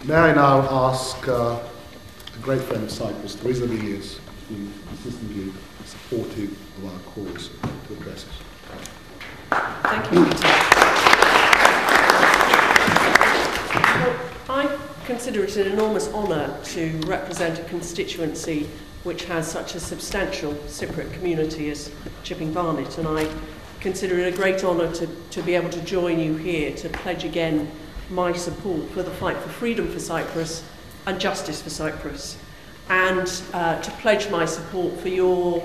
May I now ask a great friend of Cyprus, Theresa Villiers, who is consistently supportive of our cause, to address us. Thank you, Peter. Well, I consider it an enormous honour to represent a constituency which has such a substantial Cypriot community as Chipping Barnet, and I consider it a great honour to be able to join you here to pledge again my support for the fight for freedom for Cyprus and justice for Cyprus, and to pledge my support for your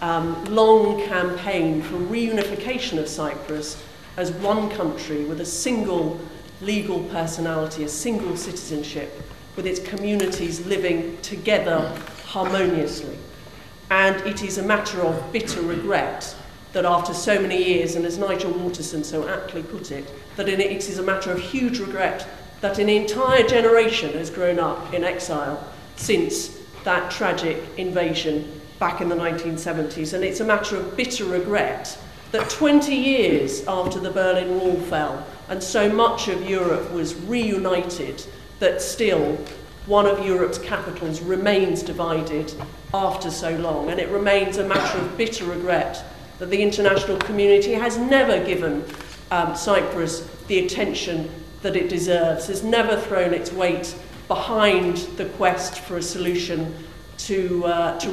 long campaign for reunification of Cyprus as one country with a single legal personality, a single citizenship, with its communities living together harmoniously. And it is a matter of bitter regret that after so many years, and as Nigel Waterson so aptly put it, that it is a matter of huge regret that an entire generation has grown up in exile since that tragic invasion back in the 1970s. And it's a matter of bitter regret that 20 years after the Berlin Wall fell and so much of Europe was reunited, that still one of Europe's capitals remains divided after so long. And it remains a matter of bitter regret that the international community has never given Cyprus the attention that it deserves, has never thrown its weight behind the quest for a solution to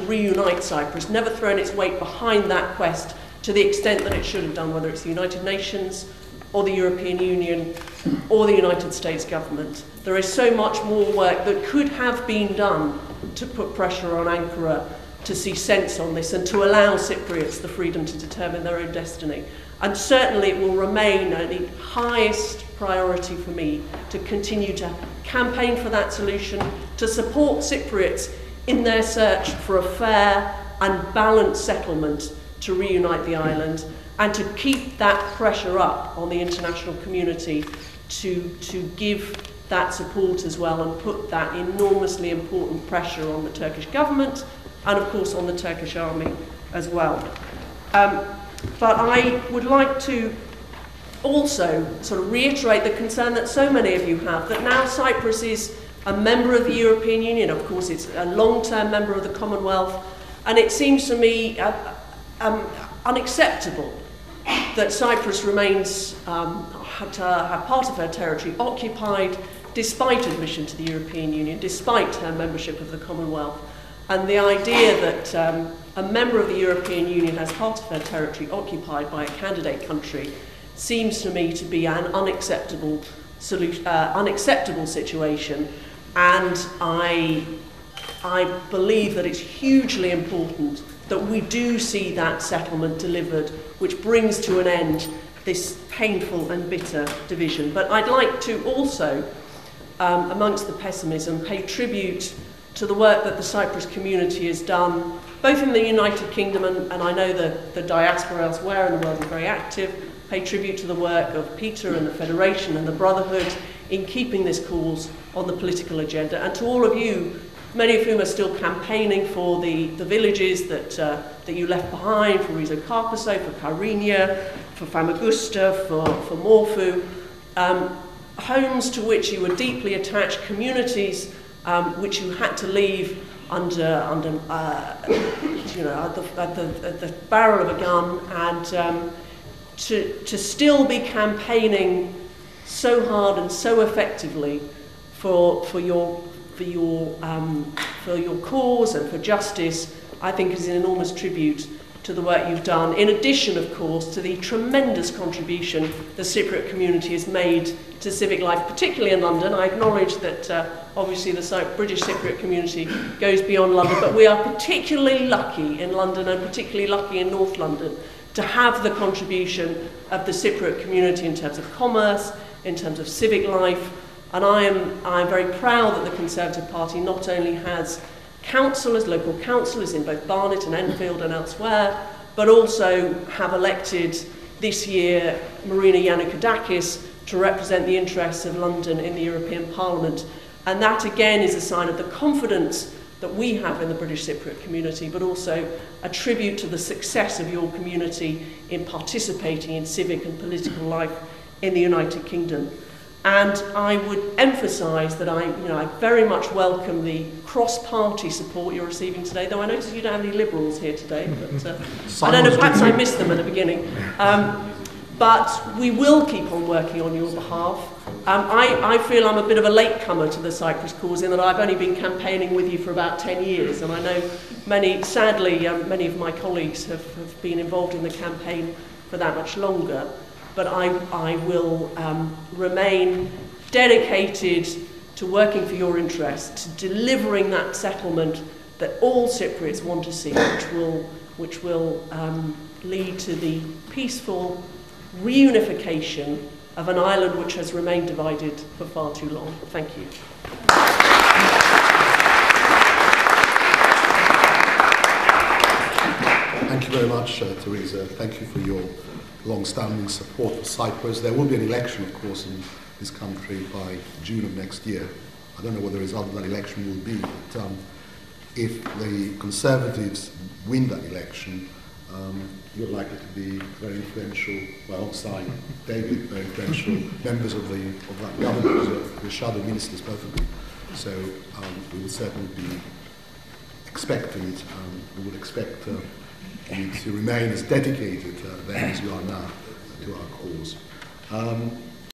reunite Cyprus, never thrown its weight behind that quest to the extent that it should have done, whether it's the United Nations or the European Union or the United States government. There is so much more work that could have been done to put pressure on Ankara to see sense on this and to allow Cypriots the freedom to determine their own destiny. And certainly it will remain the highest priority for me to continue to campaign for that solution, to support Cypriots in their search for a fair and balanced settlement to reunite the island, and to keep that pressure up on the international community to give that support as well, and put that enormously important pressure on the Turkish government and of course on the Turkish army as well. But I would like to also sort of reiterate the concern that so many of you have, that now Cyprus is a member of the European Union. Of course, it's a long-term member of the Commonwealth, and it seems to me unacceptable that Cyprus remains to have part of her territory occupied despite admission to the European Union, despite her membership of the Commonwealth. And the idea that a member of the European Union has part of her territory occupied by a candidate country seems to me to be an unacceptable situation. And I believe that it's hugely important that we do see that settlement delivered, which brings to an end this painful and bitter division. But I'd like to also, amongst the pessimism, pay tribute to the work that the Cyprus community has done, both in the United Kingdom and I know the diaspora elsewhere in the world is very active, pay tribute to the work of Peter and the Federation and the Brotherhood in keeping this cause on the political agenda, and to all of you, many of whom are still campaigning for the villages that you left behind, for Rizzocarpasso, for Kyrenia, for Famagusta, for Morphu, homes to which you were deeply attached, communities which you had to leave under you know, at the barrel of a gun, and to still be campaigning so hard and so effectively for your cause and for justice, I think is an enormous tribute to the work you've done, in addition, of course, to the tremendous contribution the Cypriot community has made to civic life, particularly in London. I acknowledge that obviously the British Cypriot community goes beyond London, but we are particularly lucky in London, and particularly lucky in North London, to have the contribution of the Cypriot community in terms of commerce, in terms of civic life. And I am very proud that the Conservative Party not only has councillors, local councillors in both Barnet and Enfield and elsewhere, but also have elected this year Marina Yannakoudakis to represent the interests of London in the European Parliament. And that again is a sign of the confidence that we have in the British Cypriot community, but also a tribute to the success of your community in participating in civic and political life in the United Kingdom. And I would emphasise that I very much welcome the cross-party support you're receiving today, though I notice you don't have any Liberals here today. But, I don't know, perhaps I missed them at the beginning. But we will keep on working on your behalf. I feel I'm a bit of a latecomer to the Cyprus cause in that I've only been campaigning with you for about 10 years, and I know sadly, many of my colleagues have been involved in the campaign for that much longer. But I will remain dedicated to working for your interests, to delivering that settlement that all Cypriots want to see, which will lead to the peaceful reunification of an island which has remained divided for far too long. Thank you. Thank you very much, Theresa. Thank you for your long-standing support for Cyprus. There will be an election, of course, in this country by June of next year. I don't know what the result of that election will be, but if the Conservatives win that election, you're likely to be very influential, well, alongside David, very influential members of that government, the shadow ministers, both of them. So we will certainly be expecting it. We would expect you to remain as dedicated then as you are now to our cause.